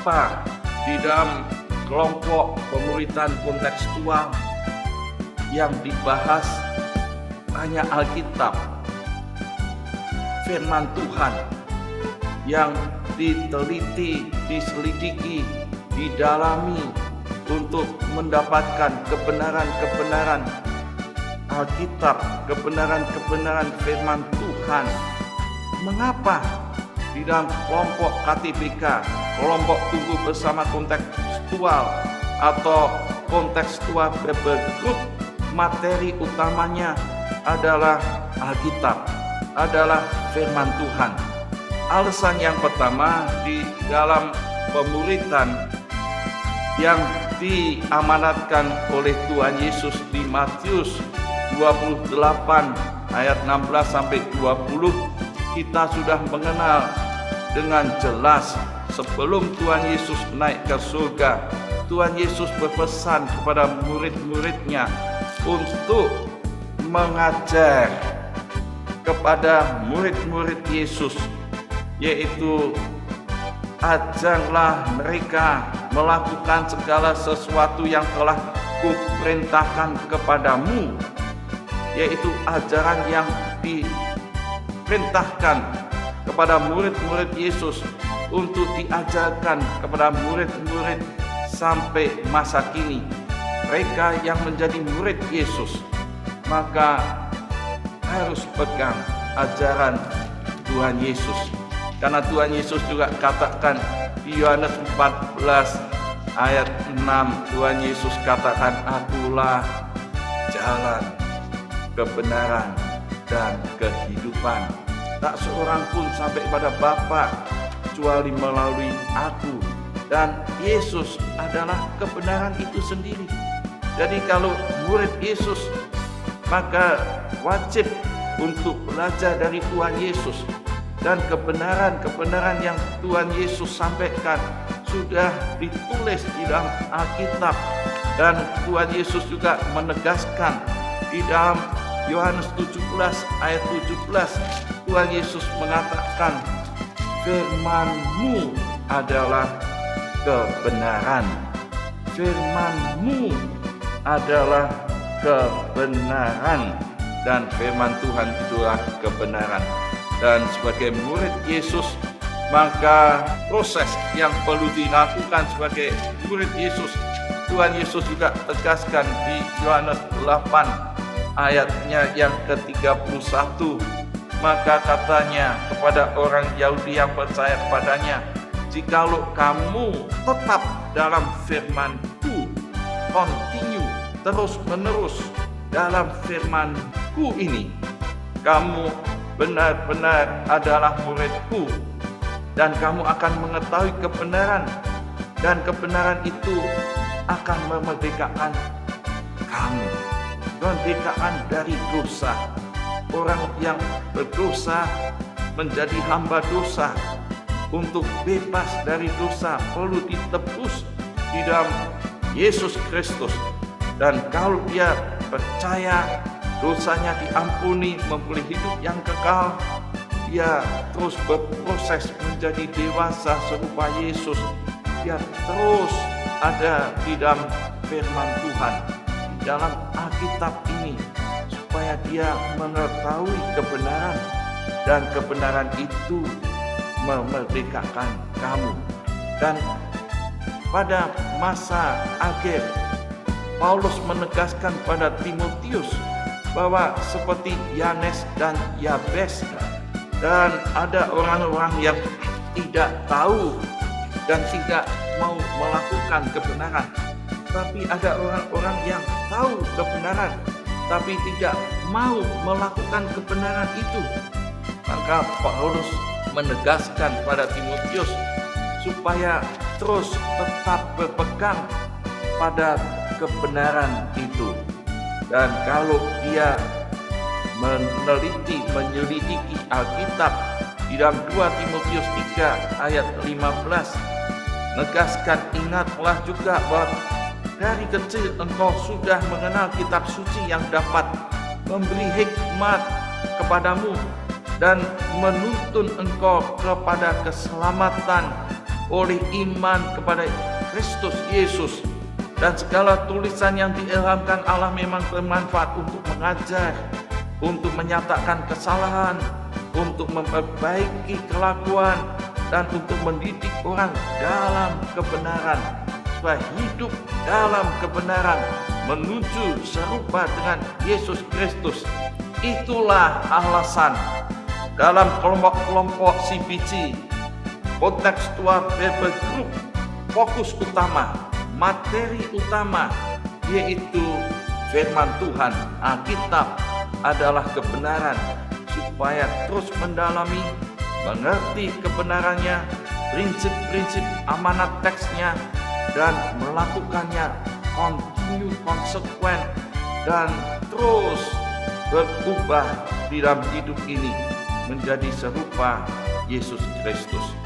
mengapa di dalam kelompok pemuritan kontekstual yang dibahas hanya Alkitab, firman Tuhan yang diteliti, diselidiki, didalami untuk mendapatkan kebenaran-kebenaran Alkitab, kebenaran-kebenaran firman Tuhan. Mengapa di dalam kelompok KTBK, kelompok tumbuh bersama kontekstual atau kontekstual Bible Group, materi utamanya adalah Alkitab, adalah firman Tuhan? Alasan yang pertama, di dalam pemuritan yang diamanatkan oleh Tuhan Yesus di Matius 28 ayat 16 sampai 20, kita sudah mengenal dengan jelas sebelum Tuhan Yesus naik ke surga, Tuhan Yesus berpesan kepada murid-muridnya untuk mengajar kepada murid-murid Yesus, yaitu ajarlah mereka melakukan segala sesuatu yang telah kuperintahkan kepadamu, yaitu ajaran yang diperintahkan kepada murid-murid Yesus untuk diajarkan kepada murid-murid sampai masa kini. Mereka yang menjadi murid Yesus maka harus pegang ajaran Tuhan Yesus, karena Tuhan Yesus juga katakan di Yohanes 14 ayat 6, Tuhan Yesus katakan, akulah jalan, kebenaran, dan kehidupan. Tak seorang pun sampai pada Bapa kecuali melalui aku. Dan Yesus adalah kebenaran itu sendiri. Jadi kalau murid Yesus, maka wajib untuk belajar dari Tuhan Yesus. Dan kebenaran-kebenaran yang Tuhan Yesus sampaikan sudah ditulis di dalam Alkitab. Dan Tuhan Yesus juga menegaskan di dalam Yohanes 17 ayat 17, Tuhan Yesus mengatakan, firman-Mu adalah kebenaran. Firman-Mu adalah kebenaran. Dan firman Tuhan itulah kebenaran. Dan sebagai murid Yesus, maka proses yang perlu dilakukan sebagai murid Yesus, Tuhan Yesus juga tegaskan di Yohanes 8 ayatnya yang ke-31. Maka katanya kepada orang Yahudi yang percaya kepadanya, jikalau kamu tetap dalam firman-Ku, continue, terus menerus dalam firman-Ku ini, kamu benar-benar adalah murid-Ku, dan kamu akan mengetahui kebenaran, dan kebenaran itu akan memerdekakan kamu, memerdekakan dari dosa. Orang yang berdosa menjadi hamba dosa, untuk bebas dari dosa perlu ditebus di dalam Yesus Kristus. Dan kalau dia percaya, dosanya diampuni, memperoleh hidup yang kekal, dia terus berproses menjadi dewasa serupa Yesus. Dia terus ada di dalam firman Tuhan, di dalam Alkitab ini, supaya dia mengetahui kebenaran, dan kebenaran itu memerdekakan kamu. Dan pada masa akhir, Paulus menegaskan pada Timotius bahwa seperti Yanes dan Yabes, dan ada orang-orang yang tidak tahu dan tidak mau melakukan kebenaran, tapi ada orang-orang yang tahu kebenaran tapi tidak mau melakukan kebenaran itu. Maka Paulus menegaskan pada Timotius supaya terus tetap berpegang pada kebenaran itu. Dan kalau dia meneliti, menyelidiki Alkitab di dalam 2 Timotius 3 ayat 15, negaskan, ingatlah juga bahwa dari kecil engkau sudah mengenal kitab suci yang dapat memberi hikmat kepadamu dan menuntun engkau kepada keselamatan oleh iman kepada Kristus Yesus. Dan segala tulisan yang diilhamkan Allah memang bermanfaat untuk mengajar, untuk menyatakan kesalahan, untuk memperbaiki kelakuan, dan untuk mendidik orang dalam kebenaran, supaya hidup dalam kebenaran menuju serupa dengan Yesus Kristus. Itulah alasan dalam kelompok-kelompok CBC, kontekstual Bible Group, fokus utama, materi utama, yaitu firman Tuhan, Alkitab adalah kebenaran, supaya terus mendalami, mengerti kebenarannya, prinsip-prinsip amanat teksnya, dan melakukannya continue, konsekuen, dan terus berubah di dalam hidup ini menjadi serupa Yesus Kristus.